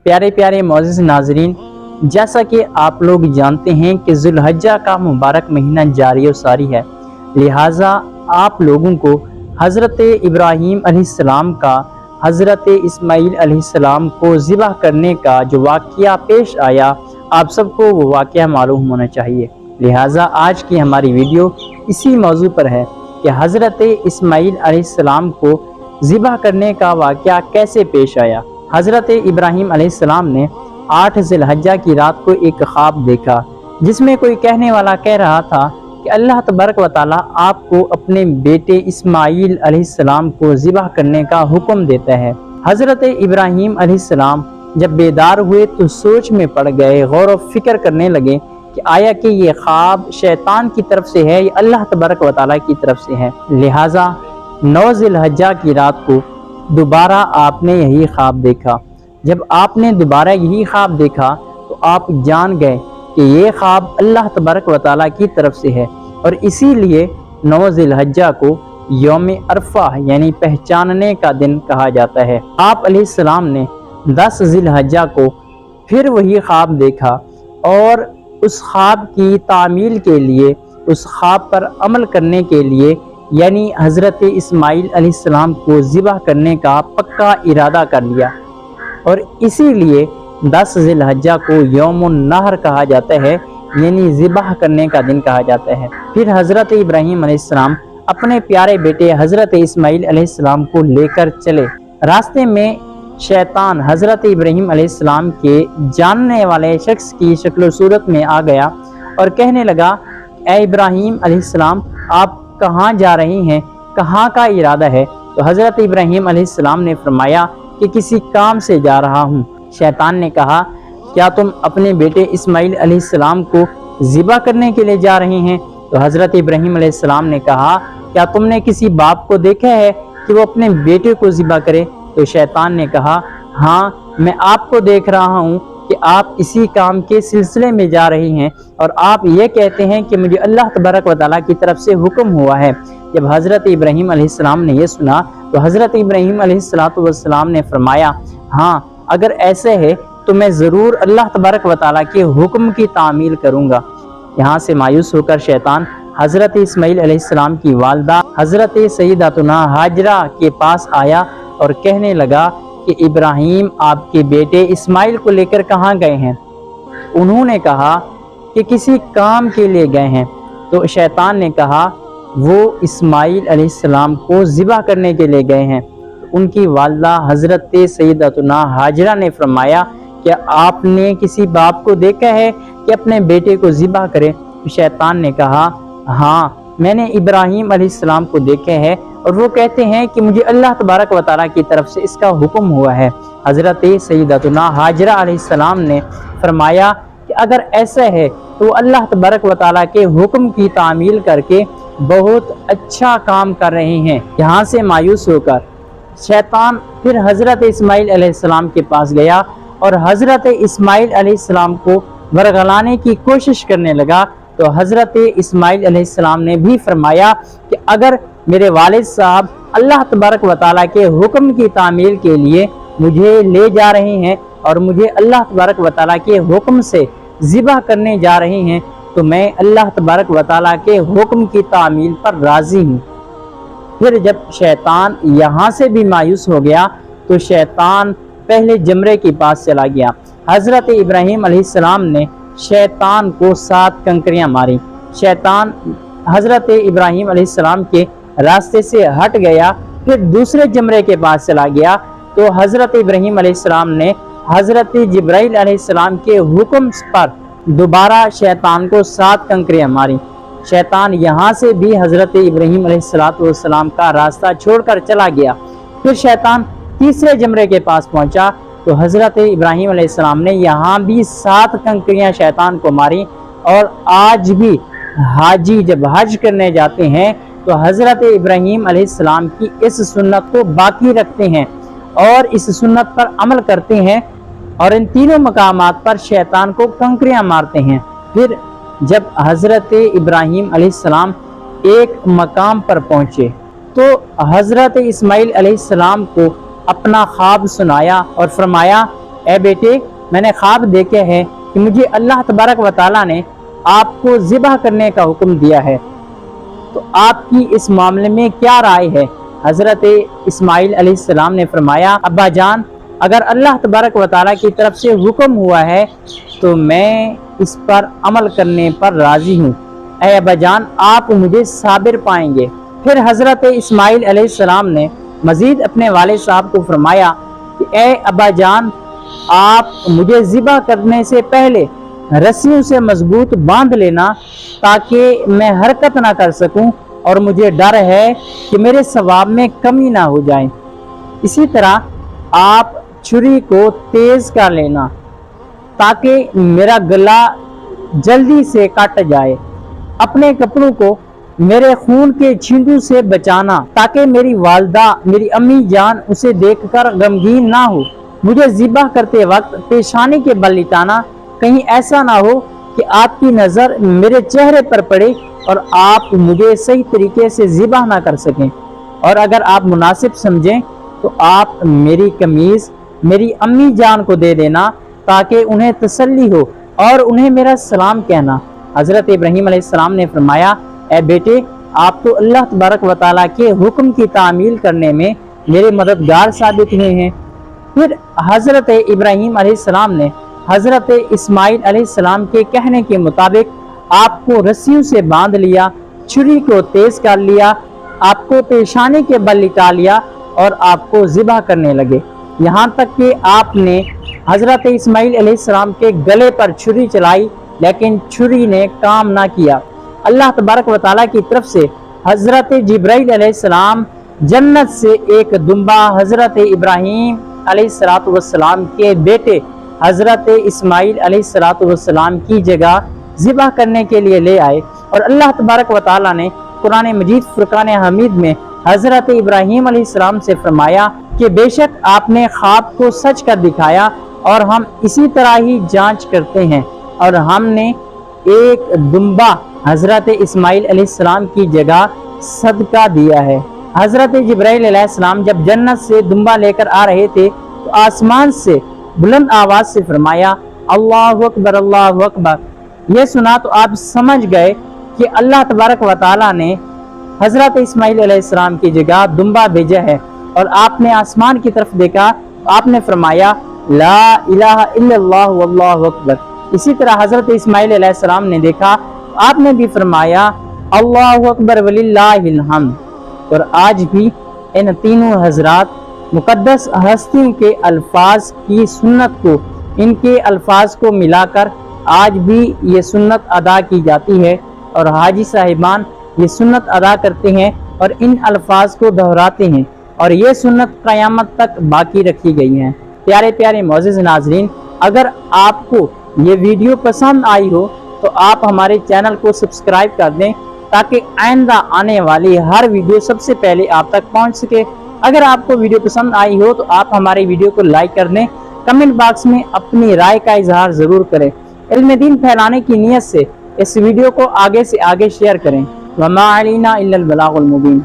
प्यारे प्यारे मोअज़्ज़िज़ नाज़रीन, जैसा कि आप लोग जानते हैं कि ज़ुल्हिज्जा का मुबारक महीना जारी और सारी है, लिहाजा आप लोगों को हज़रत इब्राहीम अलैहिस्सलाम का हज़रत इस्माईल अलैहिस्सलाम को ज़िबह करने का जो वाक़या पेश आया, आप सबको वो वाक़या मालूम होना चाहिए। लिहाजा आज की हमारी वीडियो इसी मौजू पर है कि हज़रत इस्माईल अलैहिस्सलाम को ज़िबह करने का वाक़या कैसे पेश आया। हज़रत इब्राहीम अलैहिस्सलाम ने 8 ज़िलहज्जा की रात को एक ख्वाब देखा, जिसमें कोई कहने वाला कह रहा था कि अल्लाह तबारक व तआला आपको अपने बेटे इस्माईल अलैहिस्सलाम को ज़िबह करने का हुक्म देता है। हज़रत इब्राहीम अलैहिस्सलाम जब बेदार हुए तो सोच में पड़ गए, गौर व फिक्र करने लगे कि आया कि ये ख्वाब शैतान की तरफ से है या अल्लाह तबारक व तआला की तरफ से है। लिहाजा 9 ज़िलहज्जा की रात को दोबारा आपने यही ख्वाब देखा। जब आपने दोबारा यही ख्वाब देखा तो आप जान गए कि ये ख्वाब अल्लाह तबारक व तआला की तरफ से है और इसीलिए 9 ज़िलहज्जा को यौम अरफा यानी पहचानने का दिन कहा जाता है। आप अलैहिस्सलाम ने 10 ज़िलहज्जा को फिर वही ख्वाब देखा और उस ख्वाब की तामील के लिए, उस ख्वाब पर अमल करने के लिए यानी हज़रत इस्माईल अलैहिस्सलाम को ज़िबह करने का पक्का इरादा कर लिया और इसीलिए 10 ज़िलहज्जा को यौमुन नहर कहा जाता है, यानी ज़िबह करने का दिन कहा जाता है। फिर हज़रत इब्राहीम अलैहिस्सलाम अपने प्यारे बेटे हज़रत इस्माईल अलैहिस्सलाम को लेकर चले। रास्ते में शैतान हज़रत इब्राहीम अलैहिस्सलाम के जानने वाले शख्स की शक्ल सूरत में आ गया और कहने लगा, ए इब्राहीम अलैहिस्सलाम, आप कहाँ जा रही हैं, कहाँ का इरादा है? तो हज़रत इब्राहीम अलैहिस्सलाम ने फरमाया कि किसी काम से जा रहा हूँ। शैतान ने कहा, क्या तुम अपने बेटे इस्माईल अलैहिस्सलाम को ज़िबह करने के लिए जा रही हैं? तो हज़रत इब्राहीम अलैहिस्सलाम ने कहा, क्या तुमने किसी बाप को देखा है कि वो अपने बेटे को ज़िबह करे? तो शैतान ने कहा, हाँ, मैं आपको देख रहा हूँ कि आप इसी काम के सिलसिले में जा रही हैं और आप ये कहते हैं कि मुझे अल्लाह तबारक व तआला की तरफ से हुक्म हुआ है। जब हज़रत इब्राहीम अलैहिस्सलाम ने यह सुना तो हज़रत इब्राहीम अलैहिस्सलाम ने फरमाया, हाँ, अगर ऐसे है तो मैं ज़रूर अल्लाह तबारक व तआला के हुक्म की तामील करूँगा। यहाँ से मायूस होकर शैतान हज़रत इस्माईल अलैहिस्सलाम की वालदा हज़रत सैयदातुना हाजरा के पास आया और कहने लगा कि इब्राहीम आपके बेटे इस्माईल को लेकर कहाँ गए हैं? उन्होंने कहा कि किसी काम के लिए गए हैं। तो शैतान ने कहा, वो इस्माईल अलैहिस्सलाम को ज़िबह करने के लिए गए हैं। उनकी वालदा हज़रत सैयदातुना हाजरा ने फरमाया, क्या आपने किसी बाप को देखा है कि अपने बेटे को ज़िबह करे? तो शैतान ने कहा, हाँ, मैंने इब्राहीम अलैहिस्सलाम को देखे है और वो कहते हैं कि मुझे अल्लाह तबारक व तआला की तरफ से इसका हुक्म हुआ है। हज़रत सैयदातुना हाजरा अलैहिस्सलाम ने फरमाया कि अगर ऐसा है तो अल्लाह तबारक व तआला के हुक्म की तामील करके बहुत अच्छा काम कर रहे हैं। यहाँ से मायूस होकर शैतान फिर हज़रत इस्माईल अलैहिस्सलाम के पास गया और हज़रत इस्माईल अलैहिस्सलाम को वरगलाने की कोशिश करने लगा। तो हज़रत इस्माईल अलैहिस्सलाम ने भी फरमाया कि अगर मेरे वालिद साहब अल्लाह तबारक व तआला के हुक्म की तामील के लिए मुझे ले जा रहे हैं और मुझे अल्लाह तबारक व तआला के हुक्म से ज़िबह करने जा रहे हैं तो मैं अल्लाह तबारक व तआला के हुक्म की तामील पर राज़ी हूँ। फिर जब शैतान यहाँ से भी मायूस हो गया तो शैतान पहले जमरे के पास चला गया। हज़रत इब्राहीम अलैहिस्सलाम ने शैतान को 7 कंकरियाँ मारी। शैतान हज़रत इब्राहीम अलैहिस्सलाम के रास्ते से हट गया, फिर दूसरे जमरे के पास चला गया। तो हज़रत इब्राहीम अलैहिस्सलाम ने हज़रत जिब्राइल अलैहिस्सलाम के हुक्म पर दोबारा शैतान को 7 कंकरियाँ मारी। शैतान यहाँ से भी हज़रत इब्राहीम अलैहिस्सलाम का रास्ता छोड़कर चला गया। फिर शैतान तीसरे जमरे के पास पहुँचा तो हज़रत इब्राहीम अलैहिस्सलाम ने यहाँ भी 7 कंकरियाँ शैतान को मारी। और आज भी हाजी जब हज करने जाते हैं तो हज़रत इब्राहीम अलैहिस्सलाम की इस सुन्नत को बाकी रखते हैं और इस सुन्नत पर अमल करते हैं और इन तीनों मकामात पर शैतान को कंकरियाँ मारते हैं। फिर जब हज़रत इब्राहीम अलैहिस्सलाम एक मकाम पर पहुँचे तो हज़रत इस्माईल अलैहिस्सलाम को अपना ख्वाब सुनाया और फरमाया, اے بیٹے میں نے خواب دیکھے ہیں کہ مجھے اللہ تبارک و تعالیٰ نے آپ کو ذبح کرنے کا حکم دیا ہے، تو آپ کی اس معاملے میں کیا رائے ہے؟ حضرت اسماعیل علیہ السلام نے فرمایا ابا جان اگر اللہ تبارک و تعالیٰ کی طرف سے حکم ہوا ہے تو میں اس پر عمل کرنے پر راضی ہوں، اے ابا جان آپ مجھے صابر پائیں گے۔ پھر حضرت اسماعیل علیہ السلام نے مزید اپنے والد صاحب کو فرمایا کہ اے ابا جان آپ مجھے ذبح کرنے سے پہلے رسیوں سے مضبوط باندھ لینا تاکہ میں حرکت نہ کر سکوں، اور مجھے ڈر ہے کہ میرے ثواب میں کمی نہ ہو جائے۔ اسی طرح آپ چھری کو تیز کر لینا تاکہ میرا گلا جلدی سے کٹ جائے۔ اپنے کپڑوں کو میرے خون کے چھینٹوں سے بچانا تاکہ میری والدہ میری امی جان اسے دیکھ کر غمگین نہ ہو۔ مجھے ذبح کرتے وقت پیشانی کے بل لٹانا، کہیں ایسا نہ ہو کہ آپ کی نظر میرے چہرے پر پڑے اور آپ مجھے صحیح طریقے سے ذبح نہ کر سکیں، اور اگر آپ مناسب سمجھیں تو آپ میری قمیض میری امی جان کو دے دینا تاکہ انہیں تسلی ہو اور انہیں میرا سلام کہنا۔ حضرت ابراہیم علیہ السلام نے فرمایا اے بیٹے آپ تو اللہ تبارک و تعالیٰ کے حکم کی تعمیل کرنے میں میرے مددگار ثابت ہوئے ہیں۔ پھر حضرت ابراہیم علیہ السلام نے حضرت اسماعیل علیہ السلام کے کہنے کے مطابق آپ کو رسیوں سے باندھ لیا، چھری کو تیز کر لیا، آپ کو پیشانی کے بل لٹا لیا اور آپ کو ذبح کرنے لگے، یہاں تک کہ آپ نے حضرت اسماعیل علیہ السلام کے گلے پر چھری چلائی لیکن چھری نے کام نہ کیا۔ اللہ تبارک و تعالیٰ کی طرف سے حضرت جبرائیل علیہ السلام جنت سے ایک دمبا حضرت ابراہیم علیہ السلام کے بیٹے حضرت اسماعیل علیہ السلام کی جگہ ذبح کرنے کے لیے لے آئے، اور اللہ تبارک و تعالیٰ نے قرآن مجید فرقان حمید میں حضرت ابراہیم علیہ السلام سے فرمایا کہ بے شک آپ نے خواب کو سچ کر دکھایا اور ہم اسی طرح ہی جانچ کرتے ہیں، اور ہم نے ایک دمبا حضرت اسماعیل علیہ السلام کی جگہ صدقہ دیا ہے۔ حضرت جبرائیل علیہ السلام جب جنت سے دمبا لے کر آ رہے تھے تو آسمان سے بلند آواز سے فرمایا اللہ اکبر اللہ اکبر۔ یہ سنا تو آپ سمجھ گئے کہ اللہ تبارک و تعالیٰ نے حضرت اسماعیل علیہ السلام کی جگہ دمبا بھیجا ہے، اور آپ نے آسمان کی طرف دیکھا تو آپ نے فرمایا لا الہ الا اللہ واللہ اکبر۔ اسی طرح حضرت اسماعیل علیہ السلام نے دیکھا تو آپ نے بھی فرمایا اللہ اکبر وللہ الحمد۔ اور آج بھی ان تینوں حضرات مقدس ہستیوں کے الفاظ کی سنت کو، ان کے الفاظ کو ملا کر آج بھی یہ سنت ادا کی جاتی ہے، اور حاجی صاحبان یہ سنت ادا کرتے ہیں اور ان الفاظ کو دہراتے ہیں، اور یہ سنت قیامت تک باقی رکھی گئی ہیں۔ پیارے پیارے معزز ناظرین، اگر آپ کو یہ ویڈیو پسند آئی ہو تو آپ ہمارے چینل کو سبسکرائب کر دیں تاکہ آئندہ آنے والی ہر ویڈیو سب سے پہلے آپ تک پہنچ سکے۔ اگر آپ کو ویڈیو پسند آئی ہو تو آپ ہمارے ویڈیو کو لائک کر دیں، کمنٹ باکس میں اپنی رائے کا اظہار ضرور کریں، علم دین پھیلانے کی نیت سے اس ویڈیو کو آگے سے آگے شیئر کریں۔ وما علینا الا البلاغ المبین۔